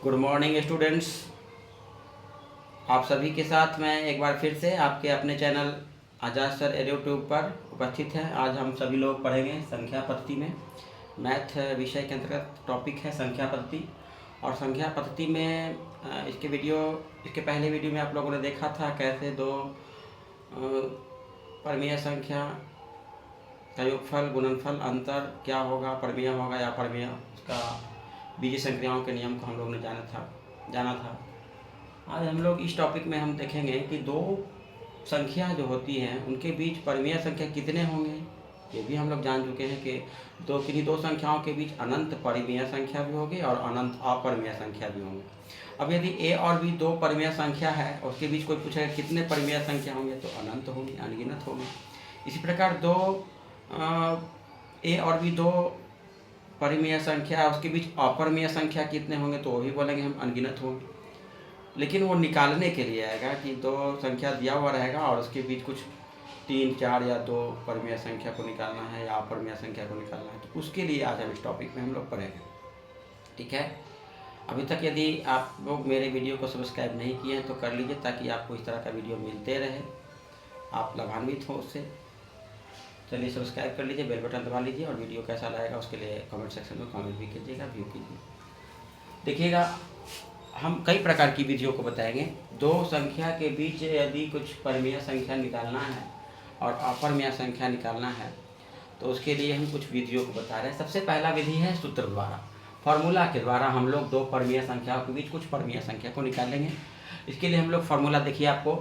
Good morning students. आप सभी के साथ मैं एक बार फिर से आपके अपने चैनल आजाद सर यूट्यूब पर उपस्थित है। आज हम सभी लोग पढ़ेंगे संख्या पद्धति में मैथ विषय के अंतर्गत टॉपिक है संख्या पद्धति। और संख्या पद्धति में इसके पहले वीडियो में आप लोगों ने देखा था कैसे दो परमीय संख्या का योगफल, गुणनफल, अंतर क्या होगा, परमीय होगा या अपरमीय, उसका बीजीय संक्रियाओं के नियम को हम लोग ने जाना था। आज हम लोग इस टॉपिक में हम देखेंगे कि दो संख्या जो होती हैं उनके बीच परमीय संख्या कितने होंगे। ये भी हम लोग जान चुके हैं कि किन्हीं दो संख्याओं के बीच अनंत परिमेय संख्या भी होगी और अनंत अपरिमेय संख्या भी होंगे। अब यदि a और b दो परिमेय संख्या है और उसके बीच कोई पूछेगा कितने परिमेय संख्या होंगे तो अनंत होंगे, अनगिनत होंगे। इसी प्रकार a और b दो परिमेय संख्या, उसके बीच अपरिमेय संख्या कितने होंगे तो वो भी बोलेंगे हम अनगिनत होंगे। लेकिन वो निकालने के लिए आएगा कि दो संख्या दिया हुआ रहेगा और उसके बीच कुछ 3, 4 या 2 परिमेय संख्या को निकालना है या अपरिमेय संख्या को निकालना है, तो उसके लिए आज हम इस टॉपिक में हम लोग पढ़ेंगे। ठीक है। अभी तक यदि आप लोग मेरे वीडियो को सब्सक्राइब नहीं किए हैं तो कर लीजिए ताकि आपको इस तरह का वीडियो मिलते रहे, आप लाभान्वित हो उससे। चलिए सब्सक्राइब कर लीजिए, बेल बटन दबा लीजिए और वीडियो कैसा लगेगा उसके लिए कमेंट सेक्शन में कमेंट भी कीजिएगा, व्यू कीजिए। देखिएगा, हम कई प्रकार की विधियों को बताएंगे। दो संख्या के बीच यदि कुछ परिमेय संख्या निकालना है और अपरिमेय संख्या निकालना है तो उसके लिए हम कुछ विधियों को बता रहे हैं। सबसे पहला विधि है सूत्र द्वारा, फार्मूला के द्वारा हम लोग दो परिमेय संख्याओं के बीच कुछ परिमेय संख्या को निकालेंगे। इसके लिए हम लोग फार्मूला देखिए आपको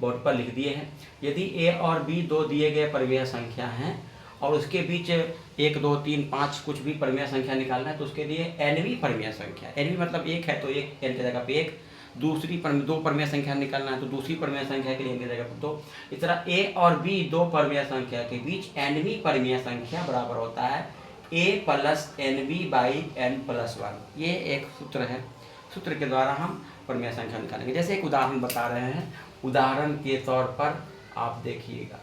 बोर्ड पर लिख दिए हैं। यदि a और b दो दिए गए परिमेय संख्या हैं और उसके बीच 1, 2, 3, 5 कुछ भी परिमेय संख्या निकालना है तो उसके लिए nवीं परिमेय संख्या, nवीं मतलब एक है तो एक, n की जगह पे एक, दो परिमेय संख्या निकालना है तो दूसरी परिमेय संख्या के लिए n की जगह पर 2। इस तरह a और b दो परिमेय संख्या के बीच nवीं परिमेय संख्या बराबर होता है a प्लस nv/n+1। ये एक सूत्र है। सूत्र के द्वारा हम परिमेय संख्या निकालेंगे। जैसे एक उदाहरण बता रहे हैं, उदाहरण के तौर पर आप देखिएगा,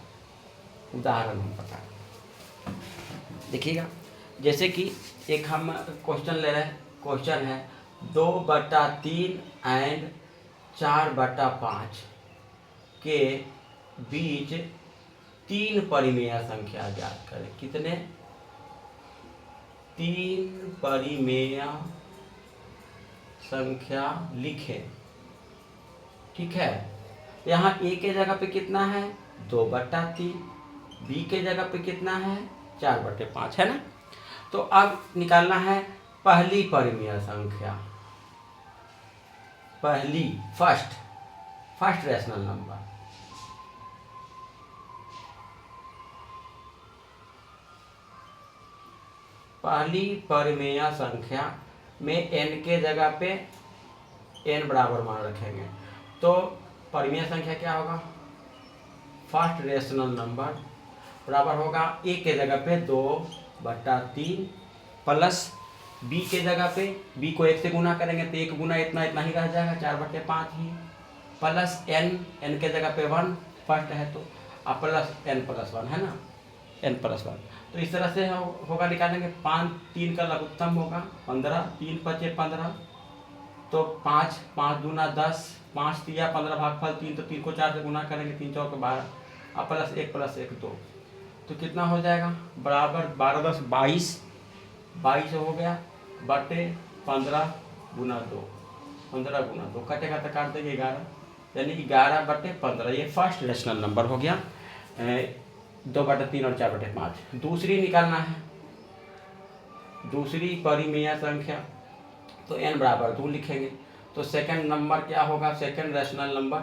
उदाहरण हम बता देखिएगा। जैसे कि एक हम क्वेश्चन ले रहे हैं, क्वेश्चन है 2/3 एंड 4/5 के बीच 3 परिमेय संख्या ज्ञात करें। कितने? 3 परिमेय संख्या लिखें। ठीक है। यहाँ a के जगह पे कितना है 2/3, b के जगह पे कितना है 4/5, है ना। तो अब निकालना है पहली परिमेय संख्या, फर्स्ट रैशनल नंबर। पहली परिमेय संख्या में n के जगह पे n बराबर मान रखेंगे तो परिमेय संख्या क्या होगा, फर्स्ट रैशनल नंबर बराबर होगा a के जगह पे 2/3 प्लस b के जगह पे b को 1 से गुना करेंगे तो 1 गुना इतना ही रह जाएगा 4/5 ही, प्लस n के जगह पे 1 फर्स्ट है तो प्लस n+1 है ना, n+1। तो इस तरह से होगा, निकालेंगे 5, 3 का लघुत्तम होगा 15, 3 × 5 = 15 तो 5, 5 दूना 10, 5 × 15 भागफल 3 तो 3 को 4 से गुना करेंगे 3 × 4 = 12 और प्लस 1 2 तो कितना हो जाएगा बराबर 12, 10, 22 हो गया बटे 15 × 2, 15 × 2 कटेगा तो काट देंगे 11, यानी कि 11/15। ये फर्स्ट रैशनल नंबर हो गया 2/3 और 4/5। दूसरी निकालना है, दूसरी परिमेय संख्या तो n बराबर 2 लिखेंगे तो सेकंड नंबर क्या होगा, सेकंड रैशनल नंबर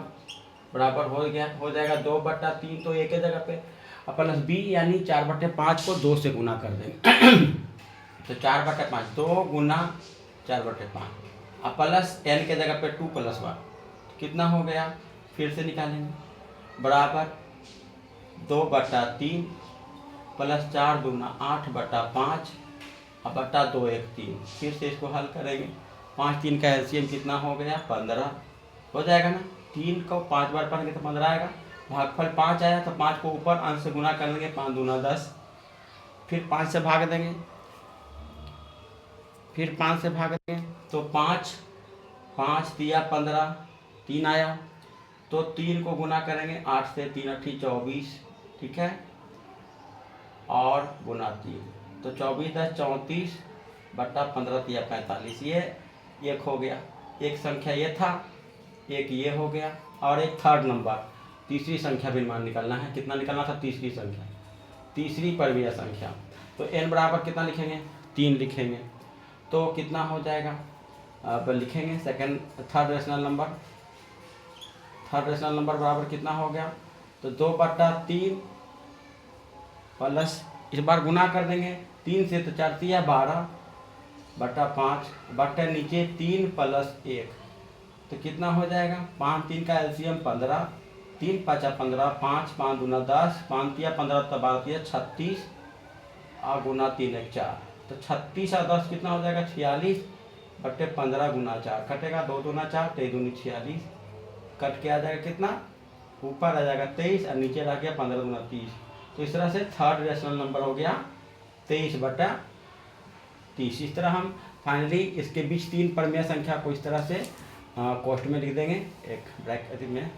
बराबर हो जाएगा 2/3 तो a के जगह पे प्लस b यानी 4/5 को 2 से गुना कर देंगे तो 4/5 2 × 4/5 प्लस n के जगह पे 2 + 1 कितना हो गया, फिर से निकालेंगे बराबर 2/3 प्लस 4 दूना 8/5 बटा 2 1 3। फिर से इसको हल करेंगे, 5, 3 का एलसीएम कितना हो गया 15 हो जाएगा ना, 3 को 5 बार पढ़ेंगे तो 15 आएगा, भागफल 5 आया तो 5 को ऊपर अंश से गुना कर लेंगे 5 दूना 10, फिर 5 से भाग देंगे, फिर 5 से भाग देंगे तो 5 5 तिया 15, 3 आया, तो 3 को गुना करेंगे 8 से, 3 8 24, ठीक है, और गुना 3, तो 24 10 34 बटा 15 तिया 45, ये एक हो गया। एक संख्या ये था, एक ये हो गया, और एक थर्ड नंबर तीसरी संख्या भी मान निकालना है। कितना निकालना था? तीसरी संख्या, तीसरी परिमेय संख्या। तो n बराबर कितना लिखेंगे? 3 लिखेंगे। तो कितना हो जाएगा? अब लिखेंगे second third rational number. Third rational number बराबर कितना हो गया? तो 2/3 प्लस, इस बार गुना कर देंगे 3 से, तो 4 तिया 12 बटा 5 बटे नीचे 3 प्लस 1, तो कितना हो जाएगा? 5 3 का एलसीएम 15, 3 5 15, 5 5 दूना 10, 5 तिया 15 तो 12 तिया 36 और गुना 3 1 4, तो 36 और 10 कितना हो जाएगा? 46 बटे 15 गुना 4, कटेगा 2 दूना 4, 23 दूनी 46, कट के आ जाएगा कितना? ऊपर आ जाएगा 23 और नीचे रह गया 15 दूना 30। तो इस तरह से थर्ड रेशनल नंबर हो गया 23/30। इस तरह हम फाइनली इसके बीच 3 परिमेय संख्या को इस तरह से कोष्ठ में लिख देंगे, एक ब्रैकेट में।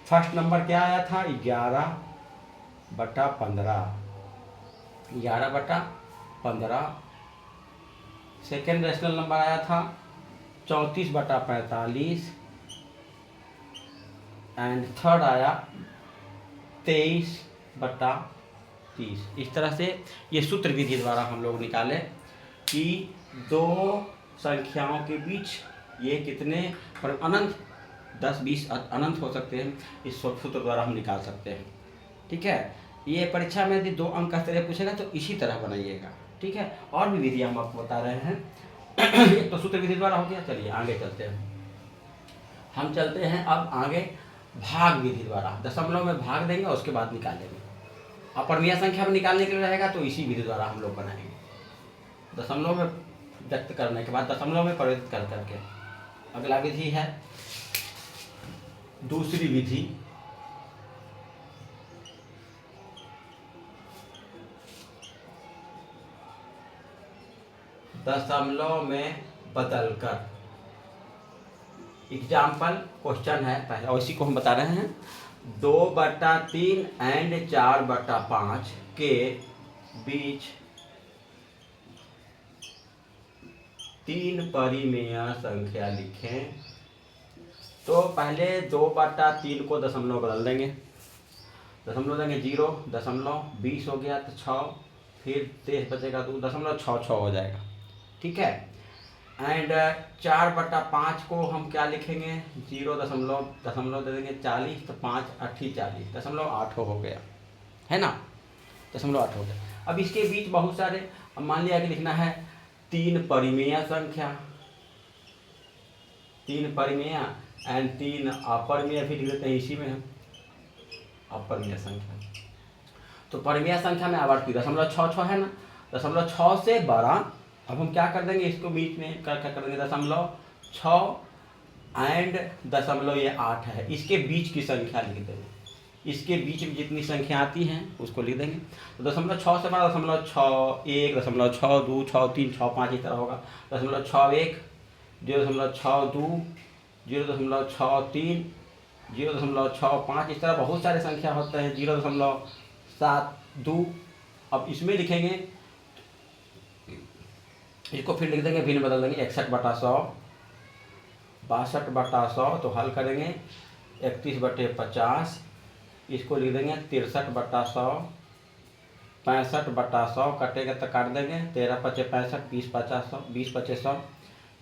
फर्स्ट नंबर क्या आया था? 11/15, 11/15। सेकेंड रेशनल नंबर आया था 34/45, एंड थर्ड आया 23/30। इस तरह से ये सूत्र विधि द्वारा हम लोग निकाले कि दो संख्याओं के बीच ये कितने पर अनंत 10 20 अनंत हो सकते हैं, इस सूत्र द्वारा हम निकाल सकते हैं। ठीक है, ये परीक्षा में यदि 2 अंक का तरह पूछेगा तो इसी तरह बनाइएगा। ठीक है, और भी विधि हम आपको बता रहे हैं। एक तो सूत्र विधि द्वारा हो गया। चलिए आगे चलते हैं। हम चलते हैं अब आगे भाग विधि द्वारा। दशमलव में भाग देंगे और उसके बाद निकालेंगे। अपरिमेय संख्या में निकालने के लिए रहेगा तो इसी विधि द्वारा हम लोग बनाएंगे। दशमलव में व्यक्त करने के बाद दशमलव में परिवर्तित कर करके। अगला विधि है दूसरी विधि। दशमलव में बदलकर। एग्जाम्पल क्वेश्चन है पहले, और इसी को हम बता रहे हैं। 2/3 एंड 4/5 के बीच 3 परिमेय संख्या लिखें। तो पहले 2/3 को दशमलव बदल देंगे, दशमलव देंगे 0, दशमलव 20 हो गया तो 6, फिर शेष बचेगा 2, 0.66 हो जाएगा। ठीक है, एंड 4/5 को हम क्या लिखेंगे? 0 दशमलव दे देंगे 40, तो 5 8 40, 0.8 हो गया, है ना? 0.8 हो गया। अब इसके बीच बहुत सारे, अब मान लिया कि लिखना है 3 परिमेय संख्या, 3 परिमेय एंड 3 अपरिमेय भी लिख देते हैं इसी में हम, अपरिमेय संख्या। तो परिमेय संख्या में आवर्ती 0.66 है ना, 0.6 से बड़ा। अब हम क्या कर देंगे? इसको बीच में क्या कर देंगे? 0.6 एंड 0.8 है, इसके बीच की संख्या लिख देंगे। इसके बीच में जितनी संख्या आती हैं उसको लिख देंगे। तो 0.6 से बड़ा 0.61, 0.62, 0.63, 0.65 इस तरह होगा। 0.61, 0.62, 0.63, 0.65, इस तरह बहुत सारे संख्या होते हैं। 0.72। अब इसमें लिखेंगे, इसको फिर लिख देंगे, भिन्न बदल देंगे। 61/100, 62/100, तो हल करेंगे 31/50, इसको लिख देंगे 63/100, 65/100, कटेगा तो काट देंगे 13×5 65, 20×5 20×5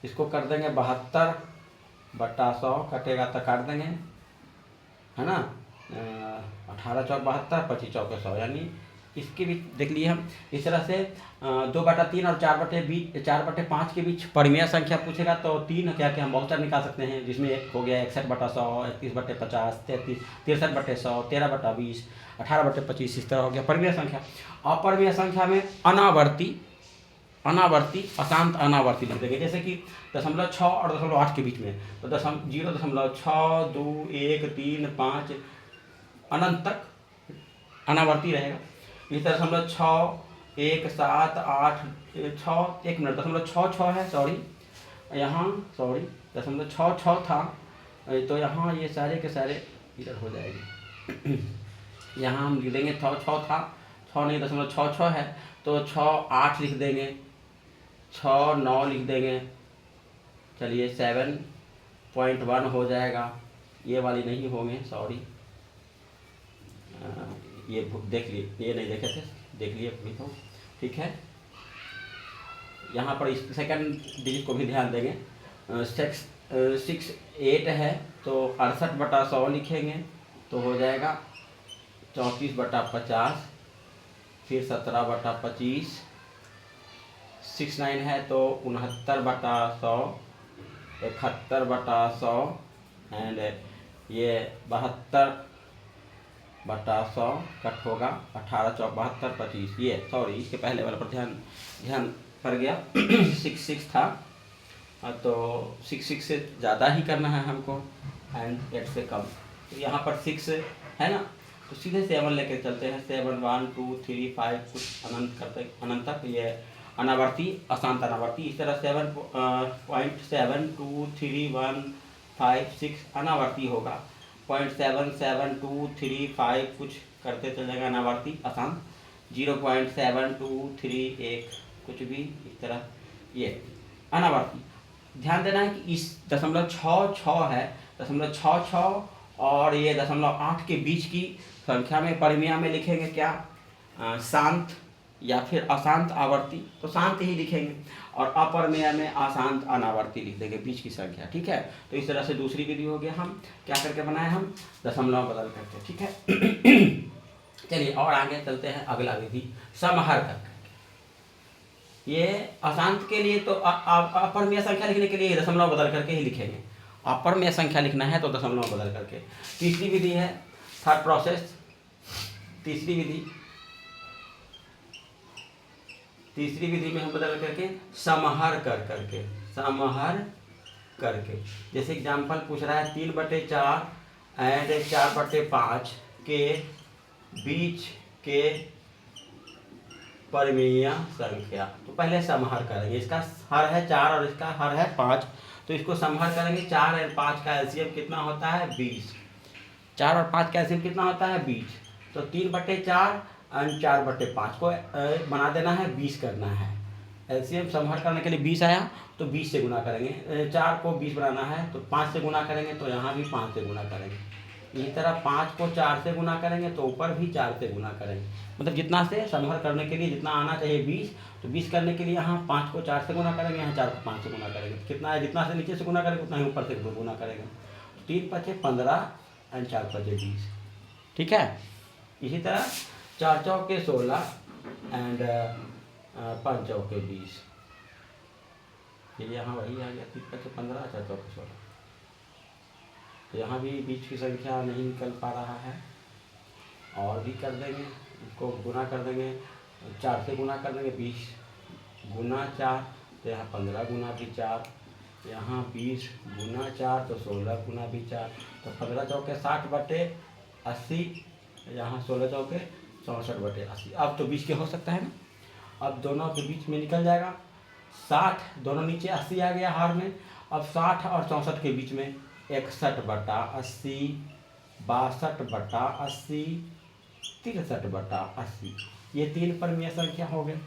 इसको कर देंगे 72/100, कटेगा तो काट देंगे, है ना? 18×4 72, 25×4 100, यानी इसके बीच देख लिए हम। इस तरह से 2/3 और 4/5 के बीच परिमेय संख्या पूछेगा तो 3 क्या क्या हम बहुत सारे निकाल सकते हैं, जिसमें एक हो गया 61/100, 31/50, 63/100, 13/20, 18/25, इस तरह हो गया परिमेय संख्या। अपरिमेय संख्या में अनावर्ती अशांत अनावर्ती लिख देंगे, जैसे कि 0.6 और 0.8 के बीच में, तो 0.6, 2, 1, 3, 5 अनंत तक अनावर्ती रहेगा। इस तरह 0.6, 1, 7, 8, 6, 1 मिनट 0.66 है, सॉरी, यहाँ सॉरी 0.66 था, तो यहाँ ये सारे के सारे इधर हो जाएंगे। यहाँ हम लिख देंगे 6 था, 6 नहीं 0.66 है, तो 6 8 लिख देंगे, 6 9 लिख देंगे। चलिए 7.1 हो जाएगा। ये वाली नहीं होंगे, सॉरी, ये देख लिए, ये नहीं देखे थे, देख लिए अभी तो ठीक है। यहाँ पर इस सेकंड डिजिट को भी ध्यान देंगे। 6 8 है तो 68/100 लिखेंगे, तो हो जाएगा 34/50, फिर 17/25। 6 9 है तो 69/100, 71/100 एंड ये 72/100 कट होगा 18 चौक 72 25। ये सॉरी, इसके पहले वाले पर ध्यान पड़ गया। 6 था, तो 6 से ज़्यादा ही करना है हमको एंड 8 से कम। तो यहाँ पर 6 है ना, तो सीधे 7 लेके चलते हैं। 7 1 2 3 5 कुछ अनंत करते अनंत तक, ये अनावर्ती अशांत अनावर्ती। इस तरह 7.7 2 3 1 5 6 अनावर्ती होगा। 0.7 7 2 3 5 कुछ करते चल जाएगा अनावर्ती अशांत। 0.7 2 3 1 कुछ भी इस तरह, ये अनावर्ती। ध्यान देना है कि इस 0.66 है, 0.66 और ये 0.8 के बीच की संख्या में परिमेय में लिखेंगे क्या, शांत या फिर अशांत आवर्ती, तो शांत ही लिखेंगे। और अपरमेय में अशांत अनावर्ती लिख देंगे, बीच की संख्या, ठीक है। तो इस तरह से दूसरी विधि हो गया। हम क्या करके बनाए, हम दशमलव बदल करके, ठीक है। चलिए और आगे चलते हैं। अगला विधि समहर करके। ये अशांत के लिए तो अपरमेय संख्या लिखने के लिए दशमलव बदल करके ही लिखेंगे। अपरमेय संख्या लिखना है तो दशमलव बदल करके। तीसरी विधि है थर्ड प्रोसेस। तीसरी विधि में हम बदल करके समहर कर करके, समहर करके। जैसे एग्जाम्पल पूछ रहा है 3/4 एंड 4/5 के बीच के परिमेय संख्या। तो पहले समहर करेंगे। इसका हर है 4 और इसका हर है 5, तो इसको समहर करेंगे। 4 और 5 का एलसीएम कितना होता है, 20। 4 और 5 का एलसीएम कितना होता है, 20। तो 3/4 और 4/5 को बना देना है, 20 करना है। एलसीएम समहर करने के लिए 20 आया तो 20 से गुना करेंगे। 4 को 20 बनाना है तो 5 से गुना करेंगे, तो यहाँ भी 5 से गुना करेंगे। इसी तरह 5 को 4 से गुना करेंगे तो ऊपर भी 4 से गुना करेंगे। मतलब जितना से समहर करने के लिए जितना आना चाहिए 20, तो 20 करने के लिए यहाँ 5 को 4 से गुना करेंगे, यहाँ 4 को 5 से गुना करेंगे। कितना है, जितना से नीचे से गुना करेंगे उतना ही ऊपर से गुना करेंगे। 3 5 15 एंड 4 5 20, ठीक है। इसी तरह 4 चौके 16 एंड 5 चौके 20। फिर यहाँ वही आ गया 3 5 15 4 चौके 16। तो यहाँ भी बीच की संख्या नहीं निकल पा रहा है, और भी कर देंगे, इसको गुना कर देंगे। 4 से गुना कर देंगे, 20 गुना 4, तो यहाँ 15 गुना भी 4, यहाँ 20 गुना 4, तो 16 गुना भी 4। तो 15 चौके 60/80, यहाँ 16 चौके 64/80। अब तो 20 के हो सकता है ना, अब दोनों के बीच में निकल जाएगा 60, दोनों नीचे 80 आ गया हार में। अब 60 और 64 के बीच में 61/80, 62/80, 63/80। ये 3 परिमेय संख्या हो गए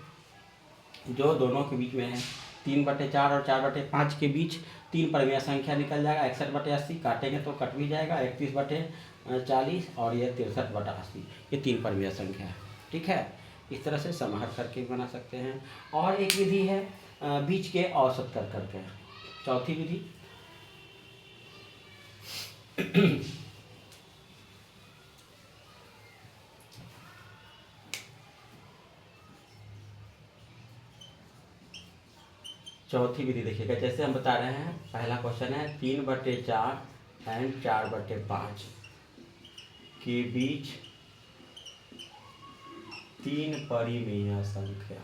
जो दोनों के बीच में है। 3/4 और 4/5 के बीच 3 परिमेय संख्या निकल जाएगा। 61/80 काटेंगे तो कट भी जाएगा, 31/40 और ये 63/80। ये 3 परिमेय संख्या है, ठीक है। इस तरह से समहर करके बना सकते हैं। और एक विधि है बीच के औसत कर करके, चौथी विधि। चौथी विधि देखिएगा, जैसे हम बता रहे हैं, पहला क्वेश्चन है 3/4 एंड 4/5 के बीच 3 परिमेय संख्या।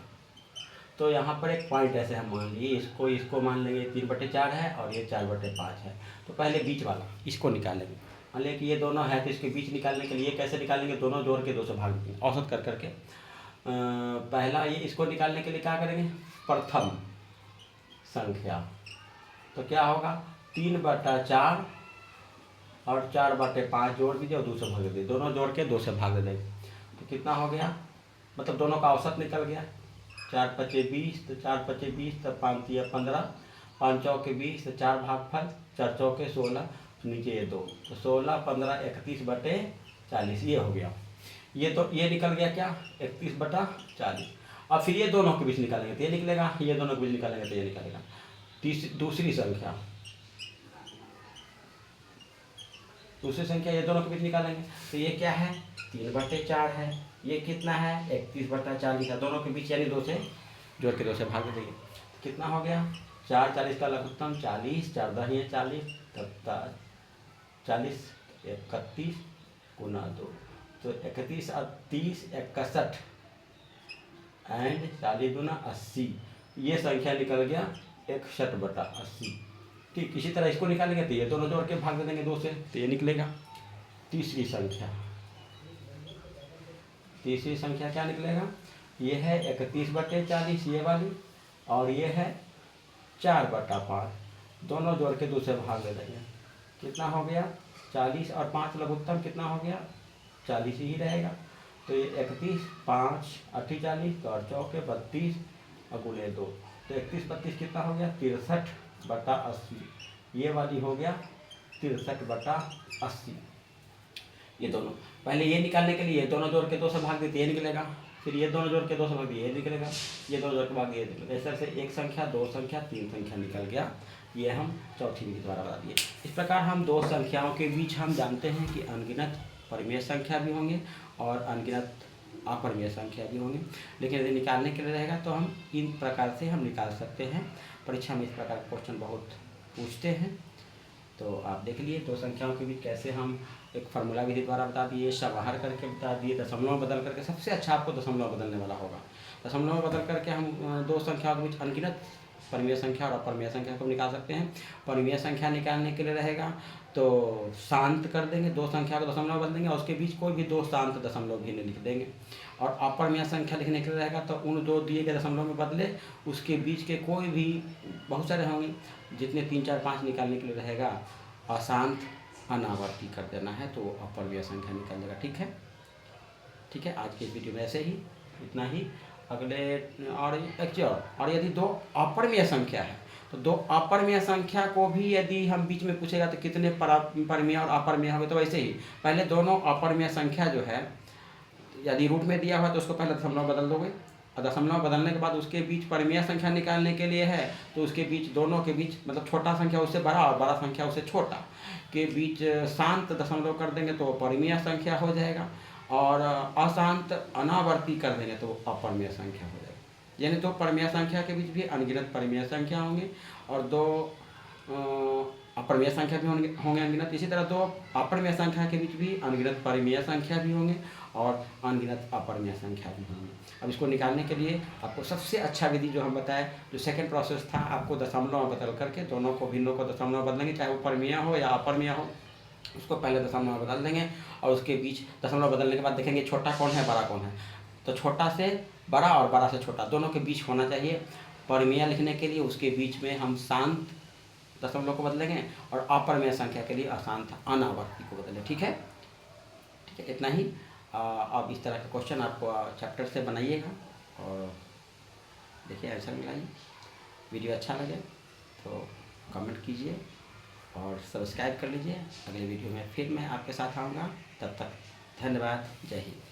तो यहाँ पर एक पॉइंट ऐसे हम मान लिए, इसको मान लेंगे 3/4 है और ये 4/5 है। तो पहले बीच वाला इसको निकालेंगे। मान लें कि ये दोनों है, तो इसके बीच निकालने के लिए कैसे निकालेंगे, दोनों जोड़ के 2 से भाग देंगे औसत कर करके। पहला ये इसको निकालने के लिए क्या करेंगे, प्रथम संख्या तो क्या होगा 3/4 और 4/5 जोड़ दीजिए और 2 से भाग दीजिए, दोनों जोड़ के 2 से भाग दे देंगे तो कितना हो गया, मतलब दोनों का औसत निकल गया। 4×5 = 20, तो 4×5 = 20, तो 5×3 = 15, 5 चौके 20, तो 4 भागफल, 4 चौके 16, नीचे ये 2, तो 16, 15, 31/40 ये हो गया। ये तो ये निकल गया क्या 31/40। अब फिर ये दोनों के बीच निकालेंगे तो ये निकलेगा, ये दोनों के बीच निकालेंगे तो ये निकलेगा। दूसरी संख्या ये दोनों के बीच निकालेंगे तो ये क्या है 3/4 है, ये कितना है 31/40 है, दोनों के बीच यानी 2 से जोड़ के 2 से भाग देंगे। कितना हो गया 4 40 का लघुत्तम 40, 4 10 40, तब 40 31 गुना 2, तो 31 और 30 61 एंड 40 दूना 80, ये संख्या निकल गया 61/80। ठीक इसी तरह इसको निकालेंगे तो ये दोनों जोड़ के भाग दे देंगे 2 से तो ये निकलेगा। तीसरी संख्या क्या निकलेगा, ये है 31/40 ये वाली, और ये है 4/5, दोनों जोड़ के 2 से भाग दे देंगे। कितना हो गया 40 और 5 लघुत्तम कितना हो गया 40 ही रहेगा, तो ये 31 5 48, तो 8 चौके 32 और गुणे 2, तो 31 कितना हो गया 63/80, ये वाली हो गया 63/80। ये दोनों पहले ये निकालने के लिए दोनों जोड़ के 2 से भाग देते ये निकलेगा, फिर ये दोनों जोड़ के 2 से भाग दिए ये निकलेगा, ये दोनों जोड़ के भाग दिए ये निकलेगा। इस तरह से 1 संख्या 2 संख्या 3 संख्या निकल गया, ये हम चौथी विधि द्वारा बता दिए। इस प्रकार हम 2 संख्याओं के बीच हम जानते हैं कि अनगिनत परिमेय संख्या भी होंगे और अनगिनत अपरिमेय संख्या भी होंगे, लेकिन यदि निकालने के लिए रहेगा तो हम इन प्रकार से हम निकाल सकते हैं। परीक्षा में इस प्रकार के क्वेश्चन बहुत पूछते हैं, तो आप देख लिए 2 संख्याओं के बीच कैसे हम एक फार्मूला विधि द्वारा बता दिए, समाहर करके बता दिए, दशमलव में बदल करके, सबसे अच्छा आपको दशमलव बदलने वाला होगा। दशमलव में बदल करके हम 2 संख्याओं के बीच अनगिनत परिमेय संख्या और अपरिमेय संख्या को निकाल सकते हैं। परिमेय संख्या निकालने के लिए रहेगा तो शांत कर देंगे, 2 संख्या को दशमलव बदल देंगे और उसके बीच कोई भी 2 शांत दशमलव भी नहीं लिख देंगे। और अपरिमेय संख्या लिखने के लिए रहेगा तो उन 2 दिए गए दशमलव में बदले उसके बीच के कोई भी, बहुत सारे होंगे, जितने 3 4 5 निकालने के लिए रहेगा अशांत अनावर्ती कर देना है तो अपरिमेय संख्या निकल जाएगा। ठीक है, आज के वीडियो में ऐसे ही इतना ही। अगले और यदि 2 अपरिमेय संख्या है तो 2 अपरिमेय संख्या को भी यदि हम बीच में पूछेगा तो कितने परिमेय और अपरिमेय होंगे, तो वैसे ही पहले दोनों अपरिमेय संख्या जो है यदि रूट में दिया हुआ है तो उसको पहले दशमलव बदल दोगे, और दशमलव बदलने के बाद उसके बीच परिमेय संख्या निकालने के लिए है तो उसके बीच, दोनों के बीच, मतलब छोटा संख्या उससे बड़ा और बड़ा संख्या उससे छोटा के बीच शांत दशमलव कर देंगे तो परिमेय संख्या हो जाएगा, और अशांत अनावर्ती कर देंगे तो अपरिमेय संख्या हो जाएगा। यानी 2 परिमेय संख्या के बीच भी अनगिनत परिमेय संख्या होंगे और 2 अपरिमेय संख्या भी होंगे अनगिनत। इसी तरह 2 अपरिमेय संख्या के बीच भी अनगिनत परिमेय संख्या भी होंगे और अनगिनत अपरिमेय संख्या भी होंगी। अब इसको निकालने के लिए आपको सबसे अच्छा विधि जो हम बताए, जो सेकंड प्रोसेस था, आपको दशमलव में बदल करके दोनों को, भिन्नों को दशमलव बदलेंगे, चाहे वो परिमेय हो या अपरिमेय हो, उसको पहले दशमलव में बदल देंगे और उसके बीच दशमलव बदलने के बाद देखेंगे छोटा कौन है बड़ा कौन है, तो छोटा से बड़ा और बड़ा से छोटा दोनों के बीच होना चाहिए। परिमेय लिखने के लिए उसके बीच में हम शांत दशमलव को बदलेंगे और अपरिमेय संख्या के लिए अशांत अनावर्ती को बदलें। ठीक है, इतना ही। अब इस तरह का क्वेश्चन आप चैप्टर से बनाइएगा और देखिए आंसर मिलाइए। वीडियो अच्छा लगे तो कमेंट कीजिए और सब्सक्राइब कर लीजिए। अगले वीडियो में फिर मैं आपके साथ आऊँगा, तब तक धन्यवाद, जय हिंद।